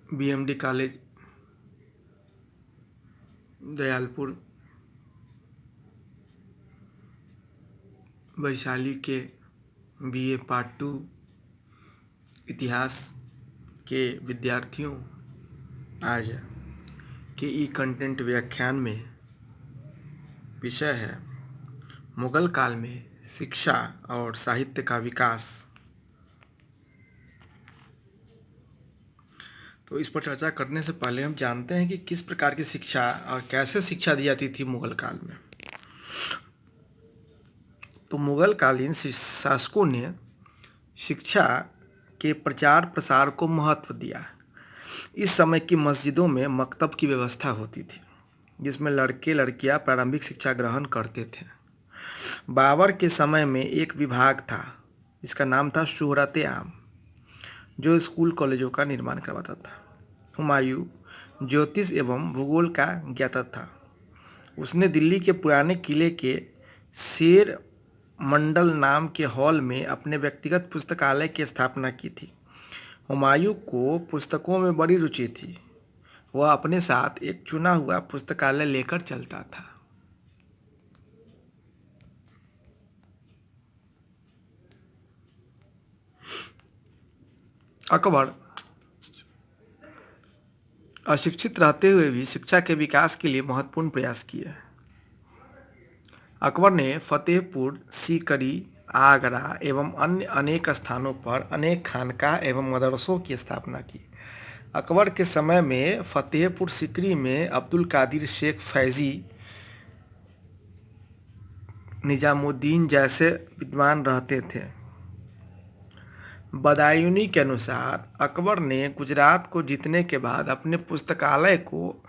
BMD college Dayalpur Vaishali के BA part 2 इतिहास के विद्यार्थियों, आज के ई कंटेंट व्याख्यान में विषय है मुगल काल में शिक्षा और साहित्य का विकास। तो इस पर चर्चा करने से पहले हम जानते हैं कि किस प्रकार की शिक्षा और कैसे शिक्षा दी जाती थी मुगल काल में। तो मुगल कालीन शासकों ने शिक्षा के प्रचार प्रसार को महत्व दिया। इस समय की मस्जिदों में मकतब की व्यवस्था होती थी, जिसमें लड़के लड़कियां प्रारंभिक शिक्षा ग्रहण करते थे। बाबर के समय में एक विभाग था, इसका नाम था शोहरत आम, जो स्कूल कॉलेजों का निर्माण करवाता था। हुमायूं ज्योतिष एवं भूगोल का ज्ञाता था। उसने दिल्ली के पुराने किले के शेर मंडल नाम के हॉल में अपने व्यक्तिगत पुस्तकालय की स्थापना की थी। हुमायूं को पुस्तकों में बड़ी रुचि थी। वह अपने साथ एक चुना हुआ पुस्तकालय लेकर चलता था। अकबर अशिक्षित रहते हुए भी शिक्षा के विकास के लिए महत्वपूर्ण प्रयास किए। अकबर ने फतेहपुर, सीकरी, आगरा एवं अन्य अनेक स्थानों पर अनेक खानकाह एवं मदरसों की स्थापना की। अकबर के समय में फतेहपुर सीकरी में अब्दुल कादिर शेख फैजी, निजामुद्दीन जैसे विद्वान रहते थे। बदायूनी के अनुसार अकबर ने गुजरात को जीतने के बाद अपने पुस्तकालय को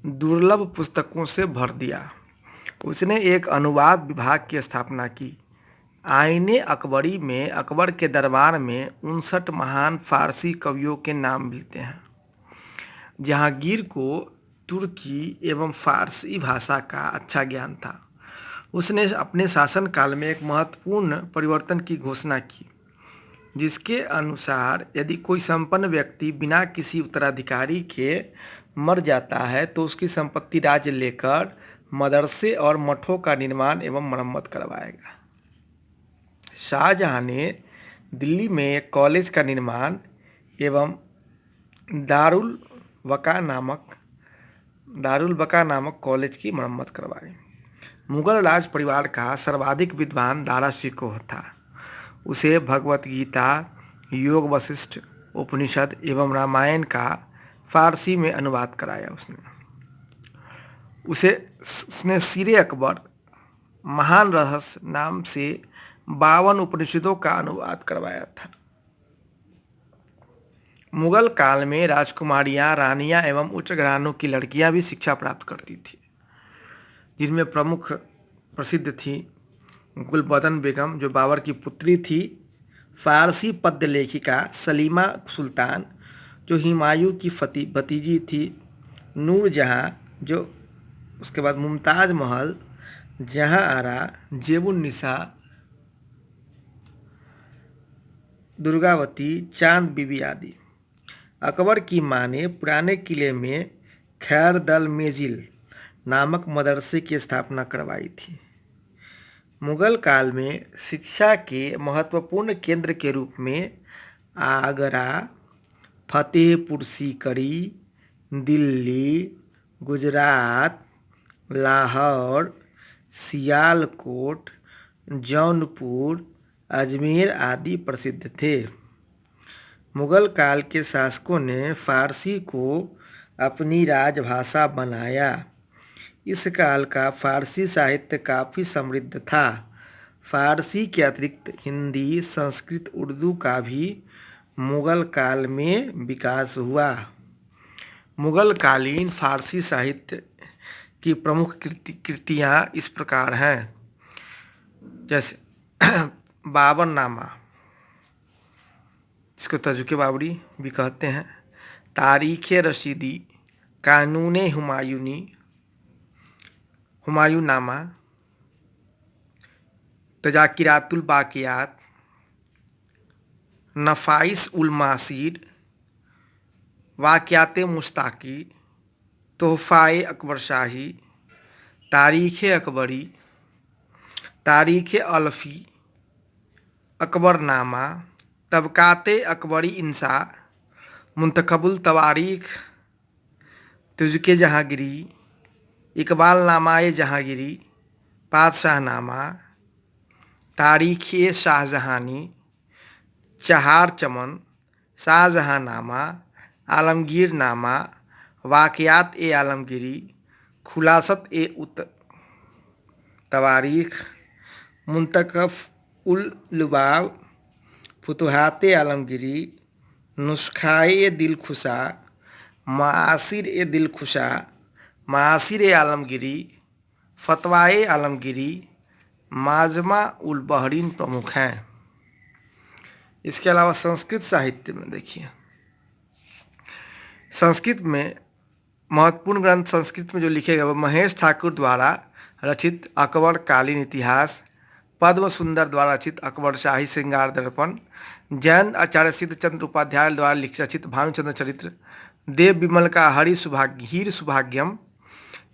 दुर्लभ पुस्तकों से भर दिया। उसने एक अनुवाद विभाग की स्थापना की। आईने अकबरी में अकबर के दरबार में 59 महान फारसी कवियों के नाम मिलते हैं। जहांगीर को तुर्की एवं फारसी भाषा का अच्छा ज्ञान था। उसने अपने शासनकाल में एक महत्वपूर्ण परिवर्तन की घोषणा की, जिसके अनुसार यदि कोई संपन्न व्यक्ति बिना किसी उत्तराधिकारी के मर जाता है तो उसकी संपत्ति राज्य लेकर मदरसे और मठों का निर्माण एवं मरम्मत करवाएगा। शाहजहां ने दिल्ली में एक कॉलेज का निर्माण एवं दारुल बका नामक कॉलेज की मरम्मत करवाई। मुगल राज परिवार का सर्वाधिक विद्वान दारा शिकोह था। उसे भगवत गीता, योग वशिष्ठ, उपनिषद एवं रामायण का फारसी में अनुवाद कराया। उसने सिरे अकबर महान रहस्य नाम से 52 उपनिषदों का अनुवाद करवाया था। मुगल काल में राजकुमारियां, रानियां एवं उच्च घरानों की लड़कियां भी शिक्षा प्राप्त करती थी, जिनमें प्रमुख प्रसिद्ध थी गुलबदन बेगम, जो बाबर की पुत्री थी, फारसी पद्य लेखिका सलीमा सुल्तान, जो हुमायूं की भतीजी थी, नूरजहां, जो उसके बाद मुमताज महल, जहां आरा, जेबुन्निसा, दुर्गावती, चांद बीबी आदि। अकबर की मां ने पुराने किले में खैर दल मेजिल नामक मदरसे की स्थापना करवाई थी। मुगल काल में शिक्षा के महत्वपूर्ण केंद्र के रूप में आगरा, फतेहपुर सीकरी, दिल्ली, गुजरात, लाहौर, सियालकोट, जौनपुर, अजमेर आदि प्रसिद्ध थे। मुगल काल के शासकों ने फारसी को अपनी राजभाषा बनाया। इस काल का फारसी साहित्य काफ़ी समृद्ध था। फारसी के अतिरिक्त हिंदी, संस्कृत, उर्दू का भी मुगल काल में विकास हुआ। मुगल कालीन फारसी साहित्य की प्रमुख कृतियाँ इस प्रकार हैं, जैसे बाबरनामा, इसको तजुके बाबरी भी कहते हैं, तारीख़ रशीदी, कानून हुमायूनी, हुमायूंनामा, तजाकिरातुल बाक़ियात, नफ़ाइस उल मासीर, वाक़यात मुश्ताकी, तोहफ़ाए अकबर शाही, तारीख़ अकबरी, तारीख़ अलफ़ी, अकबरनामा, तबक़ात अकबरी इंसा, मुंतखबुल तवारीख़, तुज़्क़े जहाँगीरी, इकबालनामाए जहाँगीरी, पादशाहनामा, तारीख़ शाहजहानी, चहार चमन, शाहजहांनामा, आलमगीरनामा, वाक़यात आलमगीरी, खुलासत उत तवारीख़, मुंतखब उल लुबाब, फुतुहात आलमगीरी, नुस्ख़ाए दिलखुशा, मासिर दिलखुशा, मासिर आलमगीरी, फतवाए आलमगीरी, माजमा उल बहरीन प्रमुख हैं। इसके अलावा संस्कृत साहित्य में देखिए, संस्कृत में महत्वपूर्ण ग्रंथ संस्कृत में जो लिखे गए वो महेश ठाकुर द्वारा रचित अकबर कालीन इतिहास, पद्म सुंदर द्वारा रचित अकबर शाही श्रृंगार दर्पण, जैन आचार्य सिद्धचंद्र उपाध्याय द्वारा रचित भानुचंद्र चरित्र, देव विमल का हीर सुभाग्यम,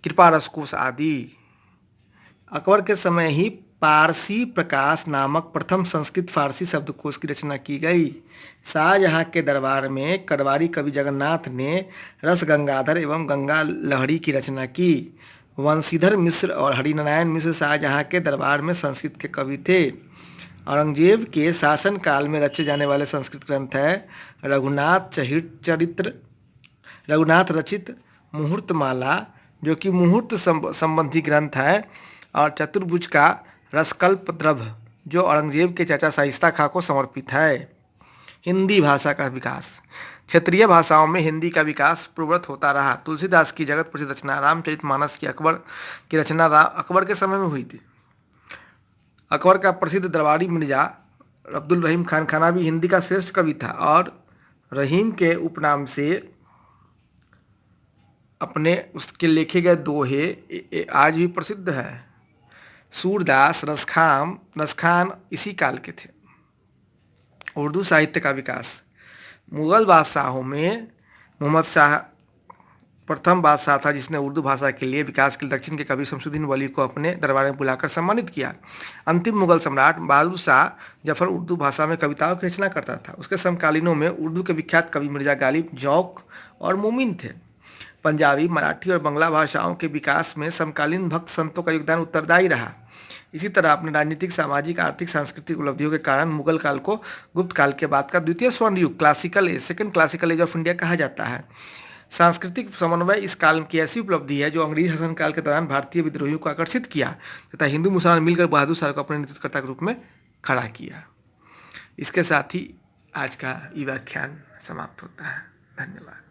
कृपा रसकोश आदि। अकबर के समय ही पारसी प्रकाश नामक प्रथम संस्कृत फारसी शब्दकोश की रचना की गई। शाहजहां के दरबार में कड़वारी कवि जगन्नाथ ने रस गंगाधर एवं गंगा लहरी की रचना की। वंशीधर मिश्र और हरिनारायण मिश्र शाहजहां के दरबार में संस्कृत के कवि थे। औरंगजेब के शासनकाल में रचे जाने वाले संस्कृत ग्रंथ है रघुनाथ रचित मुहूर्तमाला, जो कि मुहूर्त संबंधी ग्रंथ है, और चतुर्भुज का रसकल्प द्रभ, जो औरंगजेब के चाचा शाइस्ता खां को समर्पित है। हिंदी भाषा का विकास। क्षेत्रीय भाषाओं में हिंदी का विकास पूर्ववत होता रहा। तुलसीदास की जगत प्रसिद्ध रचना रामचरितमानस की अकबर की रचना अकबर के समय में हुई थी। अकबर का प्रसिद्ध दरबारी मिर्जा अब्दुल रहीम खान खाना भी हिंदी का श्रेष्ठ कवि था और रहीम के उपनाम से अपने उसके लिखे गए दोहे आज भी प्रसिद्ध है। सूरदास, रसखान इसी काल के थे। उर्दू साहित्य का विकास। मुग़ल बादशाहों में मोहम्मद शाह प्रथम बादशाह था जिसने उर्दू भाषा के लिए विकास के लिए दक्षिण के कवि शमसुद्दीन वली को अपने दरबार में बुलाकर सम्मानित किया। अंतिम मुगल सम्राट बहादुर शाह जफर उर्दू भाषा में कविताओं की रचना करता था। उसके समकालीनों में उर्दू के विख्यात कवि मिर्जा गालिब, जौक और मोमिन थे। पंजाबी, मराठी और बंगला भाषाओं के विकास में समकालीन भक्त संतों का योगदान उत्तरदायी रहा। इसी तरह अपने राजनीतिक, सामाजिक, आर्थिक, सांस्कृतिक उपलब्धियों के कारण मुगल काल को गुप्त काल के बाद का द्वितीय स्वर्ण युग, classical as, second classical as of India कहा जाता है। सांस्कृतिक समन्वय इस काल की ऐसी उपलब्धि है जो अंग्रेजी शासन काल के दौरान भारतीय विद्रोहियों को आकर्षित किया तथा हिंदू मुसलमान मिलकर बहादुर शाह को अपने नेतृत्वकर्ता के रूप में खड़ा किया। इसके साथ ही आज का ये व्याख्यान समाप्त होता है। धन्यवाद।